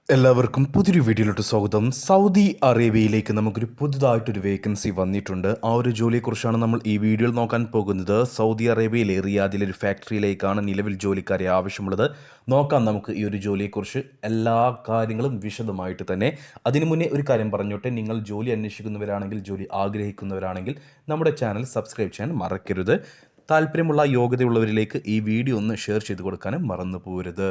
എല്ലാവർക്കും പുതിയൊരു വീഡിയോയിലോട്ട് സ്വാഗതം. സൗദി അറേബ്യയിലേക്ക് നമുക്കൊരു പുതുതായിട്ടൊരു വേക്കൻസി വന്നിട്ടുണ്ട്. ആ ഒരു ജോലിയെക്കുറിച്ചാണ് നമ്മൾ ഈ വീഡിയോയിൽ നോക്കാൻ പോകുന്നത്. സൗദി അറേബ്യയിലെ റിയാദിലെ ഒരു ഫാക്ടറിയിലേക്കാണ് നിലവിൽ ജോലിക്കാരെ ആവശ്യമുള്ളത്. നോക്കാം നമുക്ക് ഈ ഒരു ജോലിയെക്കുറിച്ച് എല്ലാ കാര്യങ്ങളും വിശദമായിട്ട് തന്നെ. അതിനു മുന്നേ ഒരു കാര്യം പറഞ്ഞോട്ടെ, നിങ്ങൾ ജോലി അന്വേഷിക്കുന്നവരാണെങ്കിൽ, ജോലി ആഗ്രഹിക്കുന്നവരാണെങ്കിൽ നമ്മുടെ ചാനൽ സബ്സ്ക്രൈബ് ചെയ്യാൻ മറക്കരുത്. താല്പര്യമുള്ള യോഗ്യതയുള്ളവരിലേക്ക് ഈ വീഡിയോ ഒന്ന് ഷെയർ ചെയ്ത് കൊടുക്കാനും മറന്നു പോകരുത്.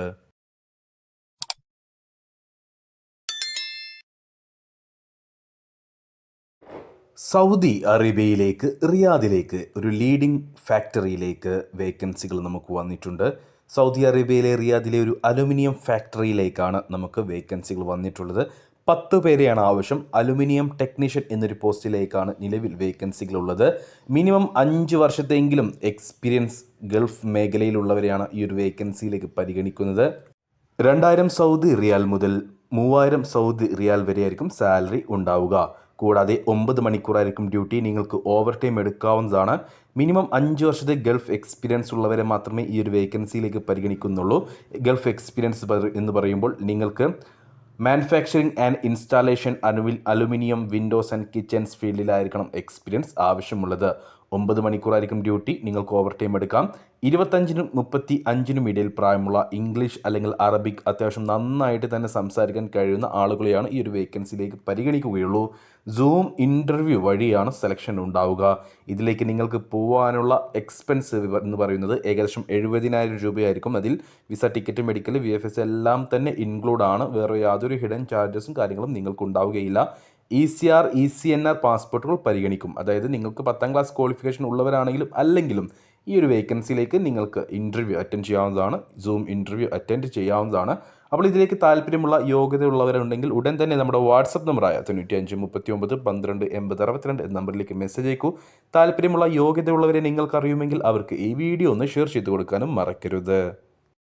സൗദി അറേബ്യയിലേക്ക് റിയാദിലേക്ക് ഒരു ലീഡിംഗ് ഫാക്ടറിയിലേക്ക് വേക്കൻസികൾ നമുക്ക് വന്നിട്ടുണ്ട്. സൗദി അറേബ്യയിലെ റിയാദിലെ ഒരു അലുമിനിയം ഫാക്ടറിയിലേക്കാണ് നമുക്ക് വേക്കൻസികൾ വന്നിട്ടുള്ളത്. 10 പേരെയാണ് ആവശ്യം. അലുമിനിയം ടെക്നീഷ്യൻ എന്നൊരു പോസ്റ്റിലേക്കാണ് നിലവിൽ വേക്കൻസികളുള്ളത്. മിനിമം 5 വർഷത്തെങ്കിലും എക്സ്പീരിയൻസ് ഗൾഫ് മേഖലയിലുള്ളവരെയാണ് ഈ ഒരു വേക്കൻസിയിലേക്ക് പരിഗണിക്കുന്നത്. 2000 സൗദി റിയാൽ മുതൽ 3000 സൗദി റിയാൽ വരെയായിരിക്കും സാലറി ഉണ്ടാവുക. കൂടാതെ 9 മണിക്കൂറായിരിക്കും ഡ്യൂട്ടി. നിങ്ങൾക്ക് ഓവർ ടൈം എടുക്കാവുന്നതാണ്. മിനിമം 5 വർഷത്തെ ഗൾഫ് എക്സ്പീരിയൻസ് ഉള്ളവരെ മാത്രമേ ഈ ഒരു വേക്കൻസിയിലേക്ക് പരിഗണിക്കുന്നുള്ളൂ. ഗൾഫ് എക്സ്പീരിയൻസ് എന്ന് പറയുമ്പോൾ നിങ്ങൾക്ക് manufacturing and installation aluminium windows and kitchens ഫീൽഡിലായിരിക്കണം എക്സ്പീരിയൻസ് ആവശ്യമുള്ളത്. 9 മണിക്കൂറായിരിക്കും ഡ്യൂട്ടി. നിങ്ങൾക്ക് ഓവർ ടൈം എടുക്കാം. 25-നും 35-നും ഇടയിൽ പ്രായമുള്ള ഇംഗ്ലീഷ് അല്ലെങ്കിൽ അറബിക് അത്യാവശ്യം നന്നായിട്ട് തന്നെ സംസാരിക്കാൻ കഴിയുന്ന ആളുകളെയാണ് ഈ ഒരു വേക്കൻസിയിലേക്ക് പരിഗണിക്കുകയുള്ളൂ. സൂം ഇൻ്റർവ്യൂ വഴിയാണ് സെലക്ഷൻ ഉണ്ടാവുക. ഇതിലേക്ക് നിങ്ങൾക്ക് പോകാനുള്ള എക്സ്പെൻസ് എന്ന് പറയുന്നത് ഏകദേശം 70,000 രൂപയായിരിക്കും. അതിൽ വിസ, ടിക്കറ്റ്, മെഡിക്കൽ, VFS എല്ലാം തന്നെ ഇൻക്ലൂഡ് ആണ്. വേറെ യാതൊരു ഹിഡൻ ചാർജസും കാര്യങ്ങളും നിങ്ങൾക്ക് ഉണ്ടാവുകയില്ല. ECR, ECNR പാസ്പോർട്ടുകൾ പരിഗണിക്കും. അതായത് നിങ്ങൾക്ക് 10ാം ക്ലാസ് ക്വാളിഫിക്കേഷൻ ഉള്ളവരാണെങ്കിലും അല്ലെങ്കിലും ഈ ഒരു വേക്കൻസിയിലേക്ക് നിങ്ങൾക്ക് ഇൻ്റർവ്യൂ അറ്റൻഡ് ചെയ്യാവുന്നതാണ്. സൂം ഇൻ്റർവ്യൂ അറ്റൻഡ് ചെയ്യാവുന്നതാണ്. അപ്പോൾ ഇതിലേക്ക് താല്പര്യമുള്ള യോഗ്യതയുള്ളവരുണ്ടെങ്കിൽ ഉടൻ തന്നെ നമ്മുടെ വാട്സപ്പ് നമ്പറായ 9539128062 എന്ന നമ്പറിലേക്ക് മെസ്സേജ് അയക്കൂ. താല്പര്യമുള്ള യോഗ്യതയുള്ളവരെ നിങ്ങൾക്കറിയുമെങ്കിൽ അവർക്ക് ഈ വീഡിയോ ഒന്ന് ഷെയർ ചെയ്ത് കൊടുക്കാനും മറക്കരുത്.